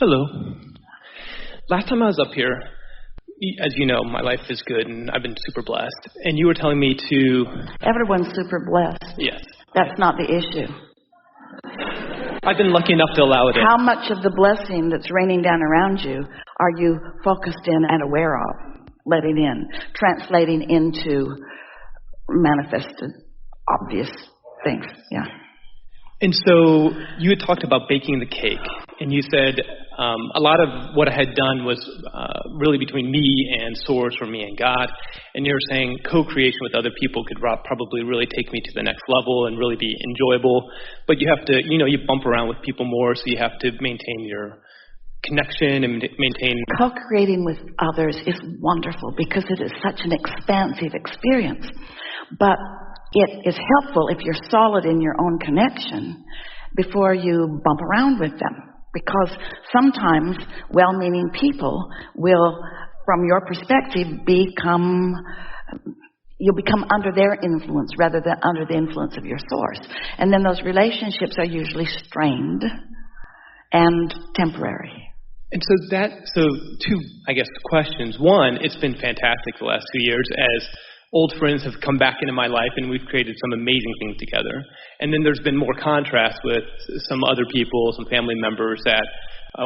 Hello. Last time I was up here, as you know, my life is good and I've been super blessed. And you were telling me to... Everyone's super blessed. Yes. That's not the issue. I've been lucky enough to allow it in. How much of the blessing that's raining down around you are you focused in and aware of, letting in, translating into manifested, obvious things? Yeah. And so you had talked about baking the cake, and you said a lot of what I had done was really between me and source, or me and God. And you were saying co-creation with other people could probably really take me to the next level and really be enjoyable. But you have to, you bump around with people more, so you have to maintain your connection and maintain... Co-creating with others is wonderful because it is such an expansive experience. But it is helpful if you're solid in your own connection before you bump around with them. Because sometimes well-meaning people will, from your perspective, you'll become under their influence rather than under the influence of your source. And then those relationships are usually strained and temporary. And so two, I guess, questions. One, it's been fantastic the last 2 years as old friends have come back into my life and we've created some amazing things together. And then there's been more contrast with some other people, some family members that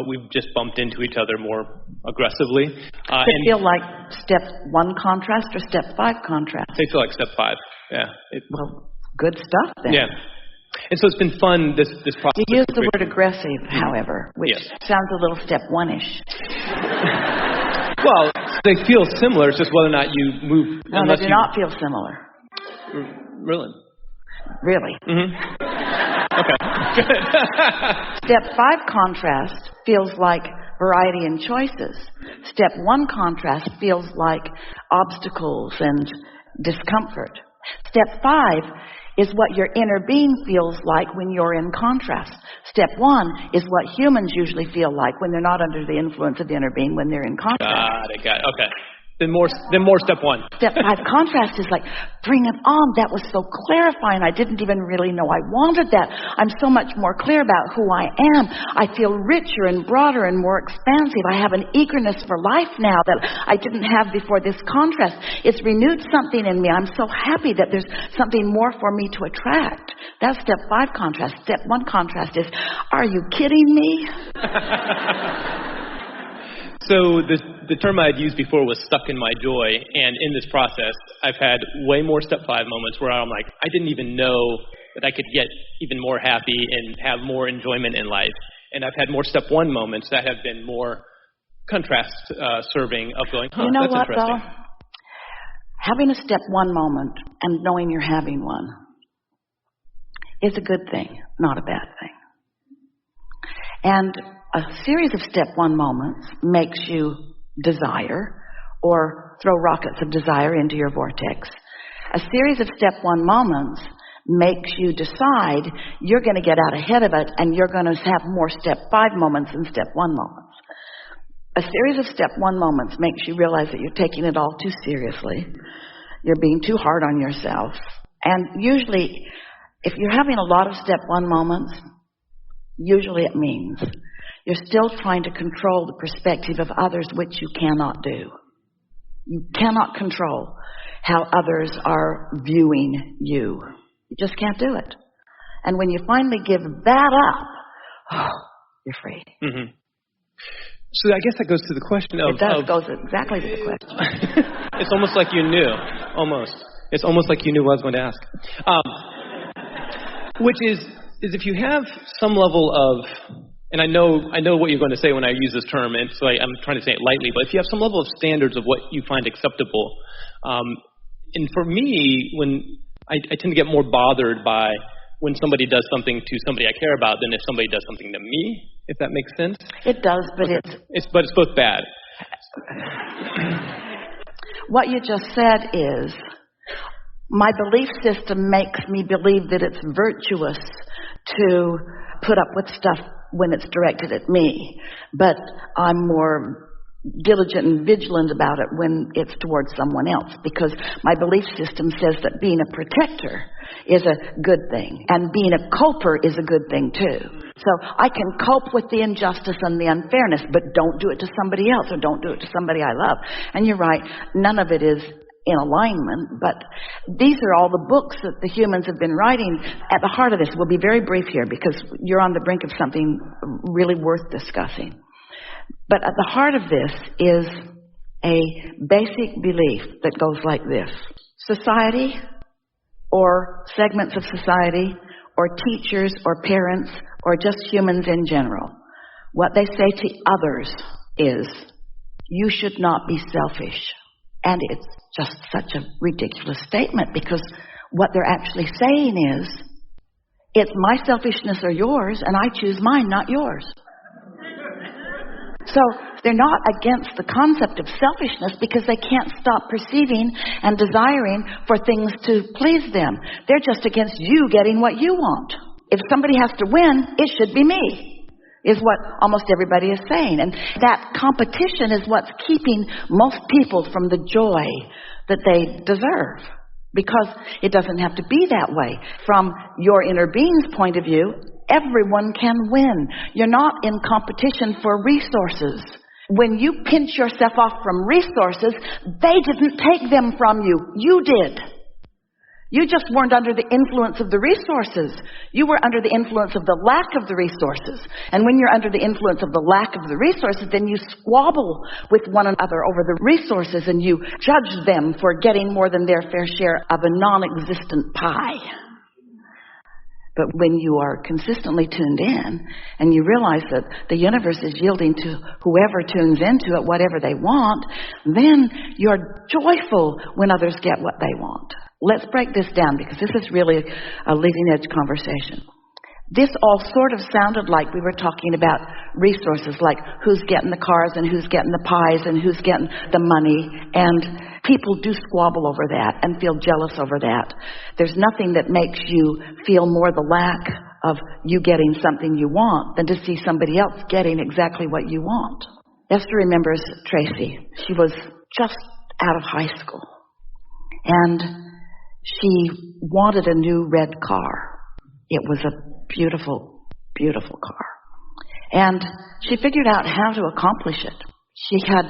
we've just bumped into each other more aggressively. Does it feel like step 1 contrast or step 5 contrast? They feel like step 5, yeah. Well, good stuff then. Yeah. And so it's been fun, this process. You use the word aggressive, however, which sounds a little step 1-ish. Well, they feel similar. It's just whether or not you move. No, they do not feel similar. Really? Really. Mm-hmm. Okay. Step 5 contrast feels like variety and choices. Step 1 contrast feels like obstacles and discomfort. Step 5 is what your inner being feels like when you're in contrast. Step 1 is what humans usually feel like when they're not under the influence of the inner being, when they're in contrast. Got it. Okay. Then more step 1. Step 5 contrast is like, bring it on. That was so clarifying. I didn't even really know I wanted that. I'm so much more clear about who I am. I feel richer and broader and more expansive. I have an eagerness for life now that I didn't have before this contrast. It's renewed something in me. I'm so happy that there's something more for me to attract. That's step 5 contrast. Step 1 contrast is, are you kidding me? So the term I had used before was stuck in my joy, and in this process, I've had way more step 5 moments where I'm like, I didn't even know that I could get even more happy and have more enjoyment in life. And I've had more step 1 moments that have been more contrast serving of going, you know that's what, interesting. Though? Having a step 1 moment and knowing you're having one is a good thing, not a bad thing. And a series of step 1 moments makes you desire or throw rockets of desire into your vortex. A series of step 1 moments makes you decide you're going to get out ahead of it and you're going to have more step 5 moments than step 1 moments. A series of step 1 moments makes you realize that you're taking it all too seriously. You're being too hard on yourself. And usually, if you're having a lot of step 1 moments, usually it means you're still trying to control the perspective of others, which you cannot do. You cannot control how others are viewing you. You just can't do it. And when you finally give that up, you're free. Mm-hmm. So I guess that goes to the question of... It goes exactly to the question. It's almost like you knew. It's almost like you knew what I was going to ask. Which is if you have some level of... And I know what you're going to say when I use this term, and so I'm trying to say it lightly, but if you have some level of standards of what you find acceptable, and for me, when I tend to get more bothered by when somebody does something to somebody I care about than if somebody does something to me, if that makes sense. It does, but it's both bad. What you just said is, my belief system makes me believe that it's virtuous to put up with stuff when it's directed at me, but I'm more diligent and vigilant about it when it's towards someone else, because my belief system says that being a protector is a good thing, and being a culper is a good thing too. So I can cope with the injustice and the unfairness, but don't do it to somebody else, or don't do it to somebody I love. And you're right, none of it is in alignment, but these are all the books that the humans have been writing. At the heart of this, we'll be very brief here because you're on the brink of something really worth discussing. But at the heart of this is a basic belief that goes like this. Society, or segments of society, or teachers, or parents, or just humans in general, what they say to others is, you should not be selfish. And it's just such a ridiculous statement, because what they're actually saying is, it's my selfishness or yours, and I choose mine, not yours. So they're not against the concept of selfishness because they can't stop perceiving and desiring for things to please them. They're just against you getting what you want. If somebody has to win, it should be me, is what almost everybody is saying. And that competition is what's keeping most people from the joy that they deserve, because it doesn't have to be that way. From your inner being's point of view, everyone can win. You're not in competition for resources. When you pinch yourself off from resources, they didn't take them from you. You did. You just weren't under the influence of the resources. You were under the influence of the lack of the resources. And when you're under the influence of the lack of the resources, then you squabble with one another over the resources, and you judge them for getting more than their fair share of a non-existent pie. But when you are consistently tuned in and you realize that the universe is yielding to whoever tunes into it whatever they want, then you're joyful when others get what they want. Let's break this down, because this is really a leading edge conversation. This all sort of sounded like we were talking about resources, like who's getting the cars and who's getting the pies and who's getting the money. And people do squabble over that and feel jealous over that. There's nothing that makes you feel more the lack of you getting something you want than to see somebody else getting exactly what you want. Esther remembers Tracy. She was just out of high school, and she wanted a new red car. It was a beautiful, beautiful car. And she figured out how to accomplish it. She had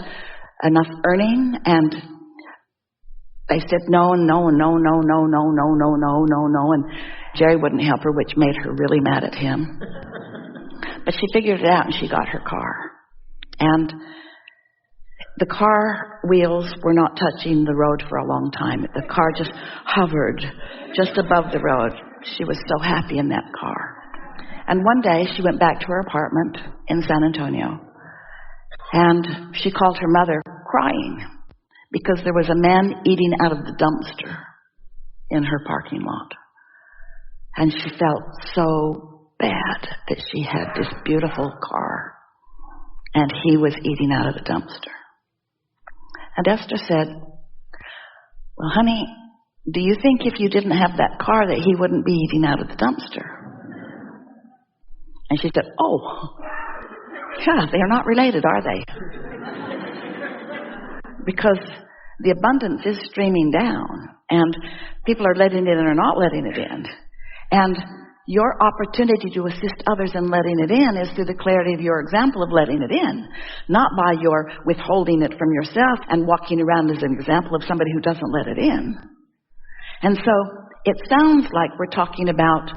enough earning, and they said no, no, no, no, no, no, no, no, no, no, no. And Jerry wouldn't help her, which made her really mad at him. But she figured it out, and she got her car. And the car wheels were not touching the road for a long time. The car just hovered just above the road. She was so happy in that car. And one day she went back to her apartment in San Antonio, and she called her mother crying because there was a man eating out of the dumpster in her parking lot. And she felt so bad that she had this beautiful car and he was eating out of the dumpster. And Esther said, well, honey, do you think if you didn't have that car that he wouldn't be eating out of the dumpster? And she said, oh, yeah, they're not related, are they? Because the abundance is streaming down, and people are letting it in or not letting it in. And your opportunity to assist others in letting it in is through the clarity of your example of letting it in, not by your withholding it from yourself and walking around as an example of somebody who doesn't let it in. And so it sounds like we're talking about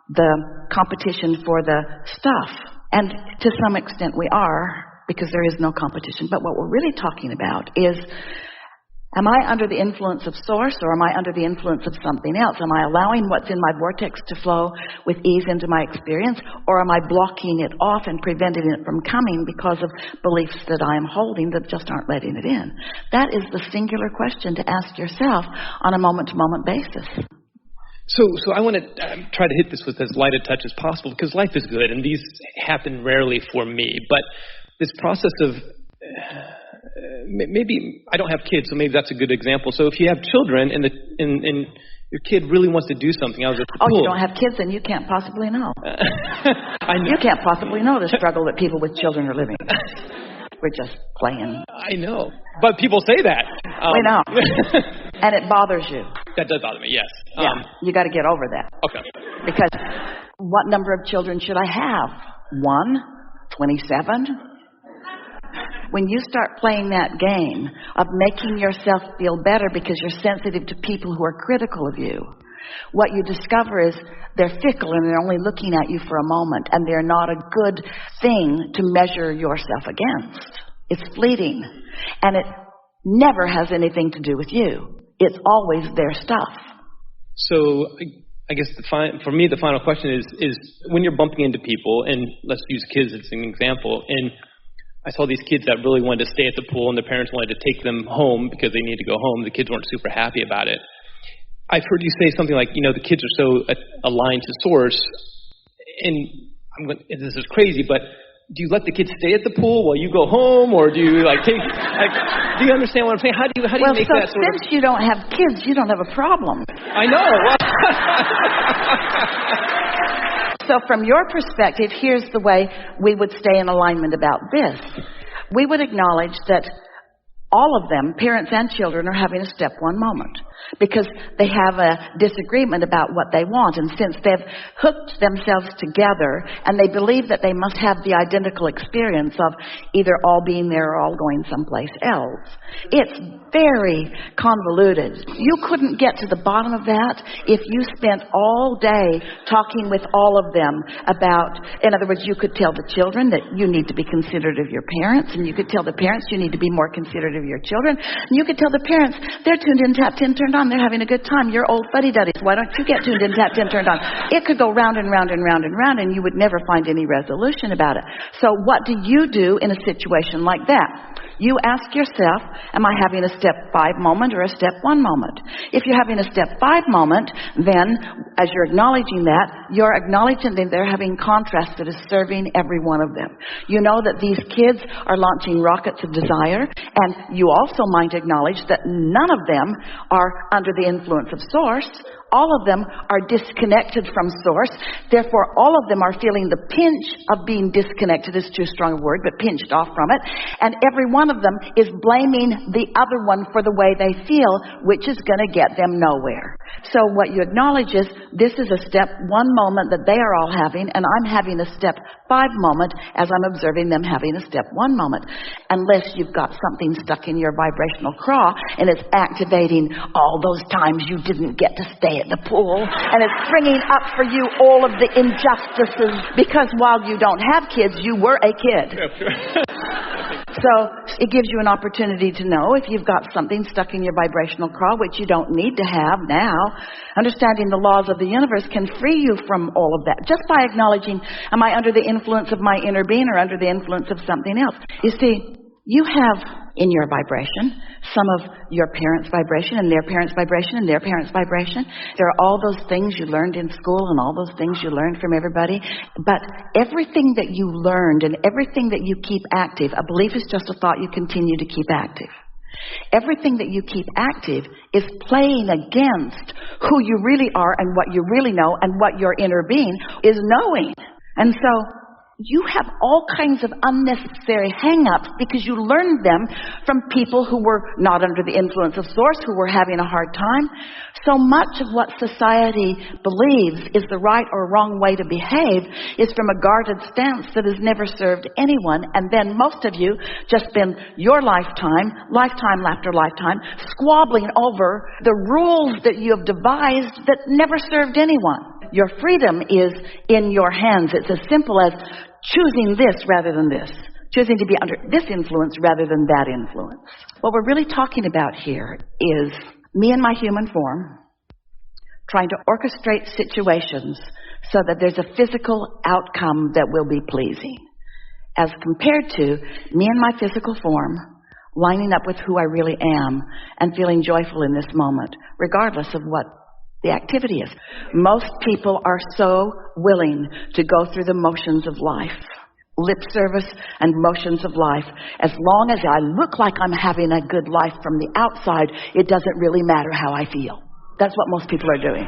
the competition for the stuff. And to some extent we are, because there is no competition. But what we're really talking about is, am I under the influence of source, or am I under the influence of something else? Am I allowing what's in my vortex to flow with ease into my experience, or am I blocking it off and preventing it from coming because of beliefs that I am holding that just aren't letting it in? That is the singular question to ask yourself on a moment-to-moment basis. So I want to try to hit this with as light a touch as possible, because life is good, and these happen rarely for me. But this process of maybe I don't have kids, so maybe that's a good example. So if you have children and your kid really wants to do something, I was at the pool. You don't have kids, then you can't possibly know. You can't possibly know the struggle that people with children are living. We're just playing. I know. But people say that. We know. And it bothers you. That does bother me, yes. Yeah, you got to get over that. Okay. Because what number of children should I have? 1? 27? When you start playing that game of making yourself feel better because you're sensitive to people who are critical of you, what you discover is they're fickle and they're only looking at you for a moment, and they're not a good thing to measure yourself against. It's fleeting, and it never has anything to do with you. It's always their stuff. So I guess for me, the final question is when you're bumping into people, and let's use kids as an example, and I saw these kids that really wanted to stay at the pool, and their parents wanted to take them home because they needed to go home. The kids weren't super happy about it. I've heard you say something like, the kids are so aligned to source, and this is crazy, but do you let the kids stay at the pool while you go home, or do you do you understand what I'm saying? How do you make that sort of... Well, since you don't have kids, you don't have a problem. I know. So from your perspective, here's the way we would stay in alignment about this. We would acknowledge that all of them, parents and children, are having a step one moment because they have a disagreement about what they want. And since they've hooked themselves together and they believe that they must have the identical experience of either all being there or all going someplace else, it's very convoluted. You couldn't get to the bottom of that if you spent all day talking with all of them about, in other words, you could tell the children that you need to be considerate of your parents, and you could tell the parents you need to be more considerate of your children, and you could tell the parents they're tuned in, tapped in, turned on, they're having a good time. You're old fuddy-duddies. Why don't you get tuned in, tapped in, turned on? It could go round and round and round and round, and you would never find any resolution about it. So what do you do in a situation like that? You ask yourself, am I having a step 5 moment or a step 1 moment? If you're having a step 5 moment, then as you're acknowledging that, you're acknowledging that they're having contrast that is serving every one of them. You know that these kids are launching rockets of desire, and you also might acknowledge that none of them are under the influence of source. All of them are disconnected from source. Therefore, all of them are feeling the pinch of being disconnected, is too strong a word, but pinched off from it. And every one of them is blaming the other one for the way they feel, which is going to get them nowhere. So what you acknowledge is this is a step 1 moment that they are all having, and I'm having a step 5 moment as I'm observing them having a step 1 moment. Unless you've got something stuck in your vibrational craw and it's activating all those times you didn't get to stay at the pool, and it's bringing up for you all of the injustices because while you don't have kids, you were a kid. So it gives you an opportunity to know if you've got something stuck in your vibrational craw, which you don't need to have now. Understanding the laws of the universe can free you from all of that just by acknowledging, am I under the influence of my inner being or under the influence of something else? You see, you have in your vibration some of your parents' vibration and their parents' vibration and their parents' vibration. There are all those things you learned in school and all those things you learned from everybody. But everything that you learned and everything that you keep active, a belief is just a thought you continue to keep active. Everything that you keep active is playing against who you really are and what you really know and what your inner being is knowing. And so you have all kinds of unnecessary hang-ups because you learned them from people who were not under the influence of source, who were having a hard time. So much of what society believes is the right or wrong way to behave is from a guarded stance that has never served anyone. And then most of you just spend your lifetime after lifetime, squabbling over the rules that you have devised that never served anyone. Your freedom is in your hands. It's as simple as choosing this rather than this. Choosing to be under this influence rather than that influence. What we're really talking about here is me in my human form trying to orchestrate situations so that there's a physical outcome that will be pleasing, as compared to me in my physical form lining up with who I really am and feeling joyful in this moment, regardless of what the activity is. Most people are so willing to go through the motions of life, lip service and motions of life. As long as I look like I'm having a good life from the outside, it doesn't really matter how I feel. That's what most people are doing.